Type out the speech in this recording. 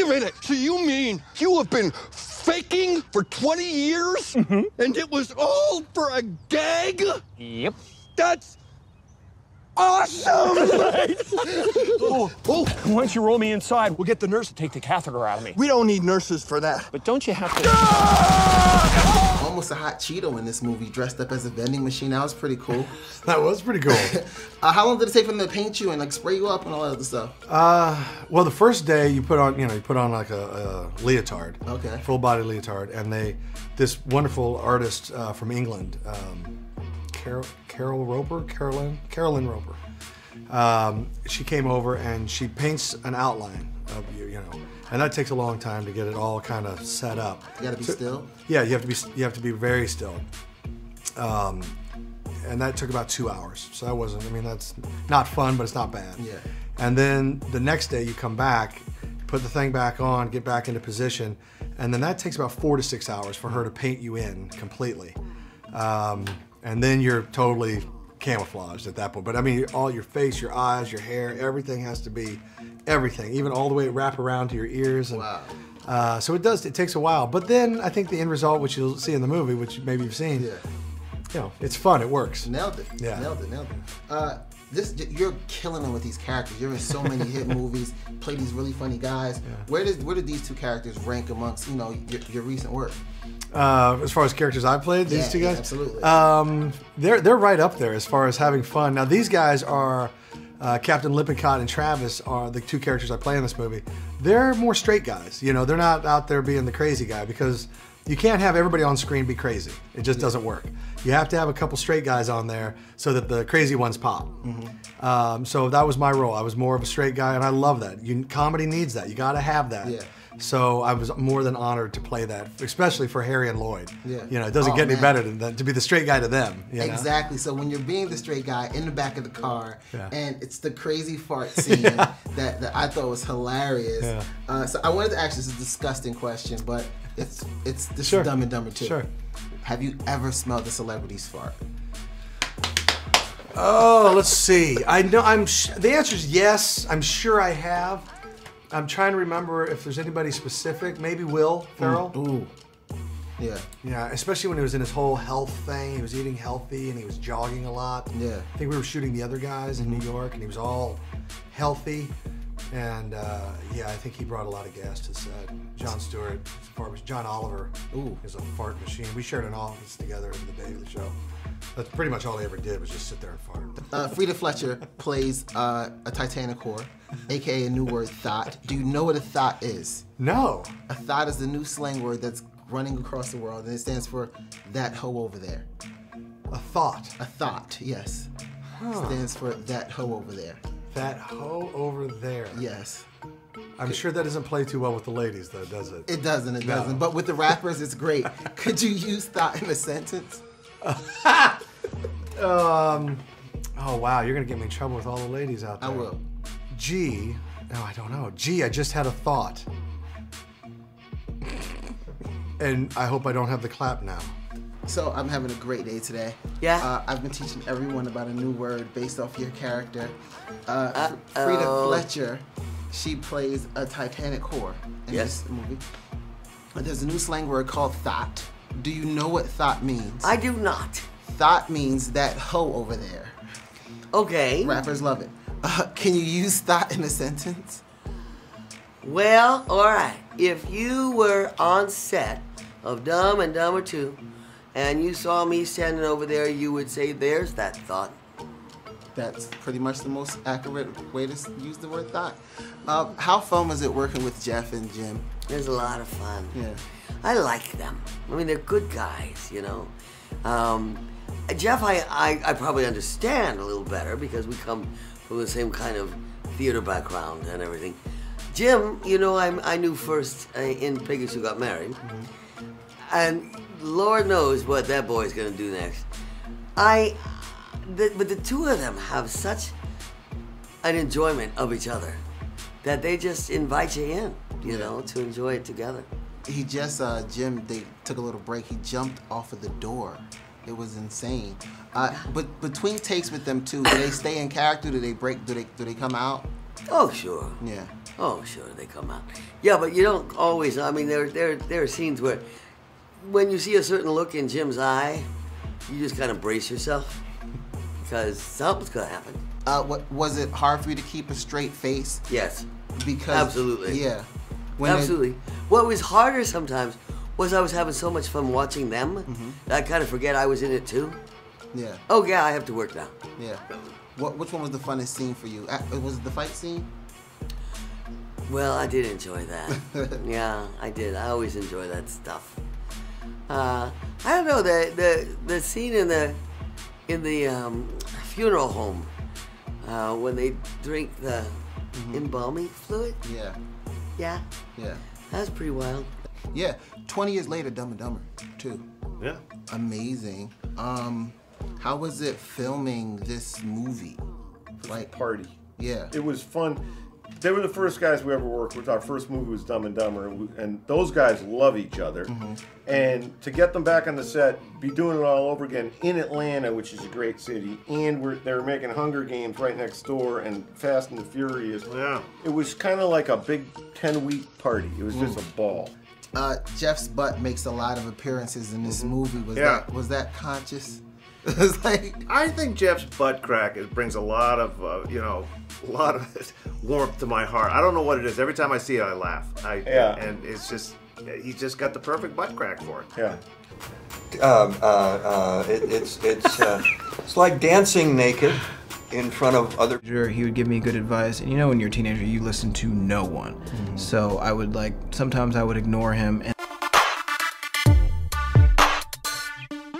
a minute. So you mean you have been faking for 20 years? And it was all for a gag? Yep. That's awesome! Oh, why don't you roll me inside? We'll get the nurse to take the catheter out of me. We don't need nurses for that. But don't you have to... Almost a hot Cheeto in this movie, dressed up as a vending machine. That was pretty cool. That was pretty cool. How long did it take for them to paint you and like spray you up and all that other stuff? Well, the first day you put on like a leotard, Okay. full body leotard, and this wonderful artist from England, Carolyn Roper. She came over and she paints an outline of you, and that takes a long time to get it all kind of set up. You gotta be still? Yeah, you have to be very still. And that took about 2 hours. So that wasn't, that's not fun, but it's not bad. Yeah. And then the next day you come back, put the thing back on, get back into position, and then that takes about 4 to 6 hours for her to paint you in completely. And then you're totally camouflaged at that point. But all your face, your eyes, your hair, everything has to be everything, even all the way wrap around to your ears. And, wow. So it takes a while. But then I think the end result, which you'll see in the movie, which maybe you've seen, it's fun, it works. Nailed it. Yeah. Nailed it. You're killing them with these characters. You're in so many hit movies, play these really funny guys. Yeah. Where did these two characters rank amongst, your recent work? As far as characters I've played, these two guys? Yeah, absolutely. They're right up there as far as having fun. Now these guys are, Captain Lippincott and Travis are the two characters I play in this movie. They're more straight guys. They're not out there being the crazy guy, because you can't have everybody on screen be crazy. It just doesn't work. You have to have a couple straight guys on there so that the crazy ones pop. So that was my role. I was more of a straight guy, and I love that. Comedy needs that. You got to have that. Yeah. So I was more than honored to play that, especially for Harry and Lloyd. Yeah. It doesn't get any better than that, to be the straight guy to them. Exactly. So when you're being the straight guy in the back of the car, and it's the crazy fart scene that I thought was hilarious. Yeah. So I wanted to ask this a disgusting question, but this is Dumb and Dumber too. Sure. Have you ever smelled a celebrity's fart? Oh, let's see. I know. The answer is yes. I'm sure I have. I'm trying to remember if there's anybody specific. Maybe Will Ferrell. Ooh. Yeah. Yeah, especially when he was in his whole health thing. He was eating healthy and he was jogging a lot. Yeah. I think we were shooting The Other Guys in New York, and he was all healthy. And I think he brought a lot of gas to the set. Jon Stewart, John Oliver is a fart machine. We shared an office together the day of the show. That's pretty much all he ever did, was just sit there and fart. Frida Fletcher plays a Titanic whore, aka a new word, THOT. Do you know what a THOT is? No. A THOT is the new slang word that's running across the world, and it stands for that hoe over there. A thought. A THOT, yes. Stands for that hoe over there. That hoe over there. Yes. I'm sure that doesn't play too well with the ladies, though, does it? It doesn't. But with the rappers, it's great. Could you use THOT in a sentence? Oh, wow, you're going to get me in trouble with all the ladies out there. I will. I don't know. I just had a thought. And I hope I don't have the clap now. So I'm having a great day today. Yeah? I've been teaching everyone about a new word based off your character. Frida Fletcher, she plays a Titanic whore in this movie. There's a new slang word called THOT. Do you know what THOT means? I do not. THOT means that hoe over there. Okay. Rappers love it. Can you use THOT in a sentence? Well, all right. If you were on set of Dumb and Dumber 2 and you saw me standing over there, you would say, there's that thought. That's pretty much the most accurate way to use the word THOT. How fun was it working with Jeff and Jim? It was a lot of fun. Yeah. I like them. I mean, they're good guys, Jeff, I probably understand a little better because we come from the same kind of theater background and everything. Jim, I knew first in Piggies Who Got Married. And Lord knows what that boy's gonna do next. But the two of them have such an enjoyment of each other that they just invite you in, to enjoy it together. He just, Jim, they took a little break. He jumped off of the door. It was insane. But between takes with them two, do they stay in character? Do they break? Do they come out? Oh, sure. Yeah. Oh, sure, they come out. Yeah, but you don't always. I mean, there are scenes where, when you see a certain look in Jim's eye, you just kind of brace yourself because something's gonna happen. What was it hard for you to keep a straight face? Yes. Because absolutely. Yeah. Absolutely. What was harder sometimes was I was having so much fun watching them that I kind of forget I was in it too. Yeah. Oh yeah, I have to work now. Yeah. Which one was the funnest scene for you? Was it the fight scene? Well, I did enjoy that. Yeah, I did. I always enjoy that stuff. I don't know, the scene in the funeral home when they drink the embalming fluid. Yeah. Yeah. Yeah. That's pretty wild. Yeah. 20 years later, Dumb and Dumber 2. Yeah. Amazing. How was it filming this movie? Like Party. Yeah. It was fun. They were the first guys we ever worked with. Our first movie was Dumb and Dumber, and those guys love each other. And to get them back on the set, be doing it all over again in Atlanta, which is a great city, and they were making Hunger Games right next door and Fast and the Furious. Yeah. It was kind of like a big 10-week party. It was just a ball. Jeff's butt makes a lot of appearances in this movie. Was that conscious? It's like, I think Jeff's butt crack brings a lot of warmth to my heart. I don't know what it is. Every time I see it, I laugh. And it's just, he's just got the perfect butt crack for it. Yeah. It's like dancing naked in front of other. He would give me good advice, and you know, when you're a teenager, you listen to no one. So I would sometimes I would ignore him. And